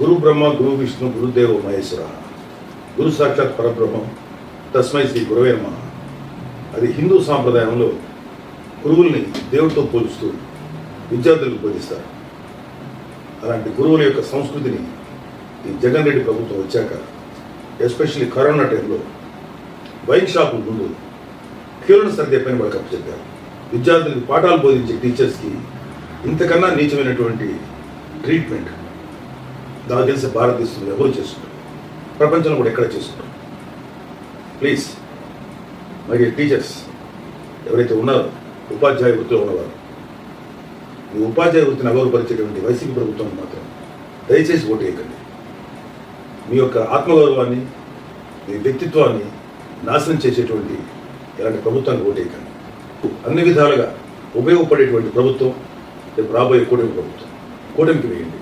గురు బ్రహ్మ గురు విష్ణు గురుదేవ మహేశ్వర, గురు సాక్షాత్ పరబ్రహ్మం తస్మై శ్రీ గురవే నమః. అది హిందూ సాంప్రదాయంలో గురువుల్ని దేవుడితో పోలుస్తూ విద్యార్థులకు బోధిస్తారు. అలాంటి గురువుల యొక్క సంస్కృతిని ఈ జగన్ రెడ్డి ప్రభుత్వం వచ్చాక, ఎస్పెషల్లీ కరోనా టైంలో వైన్ షాపుల ముందు కీలను సర్దే పైన వాళ్ళకి అప్పచెప్పారు. విద్యార్థులకు పాఠాలు బోధించే టీచర్స్కి ఇంతకన్నా నీచమైనటువంటి ట్రీట్మెంట్ నాకు తెలిసి భారతదేశంలో ఎవరు చేసుకుంటారు, ప్రపంచంలో కూడా ఎక్కడ చేసుకుంటారు. ప్లీజ్ మై టీచర్స్ ఎవరైతే ఉన్నారో, ఉపాధ్యాయ వృత్తిలో ఉన్నవారు, ఈ ఉపాధ్యాయ వృత్తిని అగౌరవపరిచేటువంటి వైసీపీ ప్రభుత్వాన్ని మాత్రం దయచేసి ఓటేయకండి. మీ యొక్క ఆత్మగౌరవాన్ని, మీ వ్యక్తిత్వాన్ని నాశనం చేసేటువంటి ఇలాంటి ప్రభుత్వాన్ని ఓటేయకండి. అన్ని విధాలుగా ఉపయోగపడేటువంటి ప్రభుత్వం రేపు రాబోయే కూటమి ప్రభుత్వం. కూటమికి వేయండి.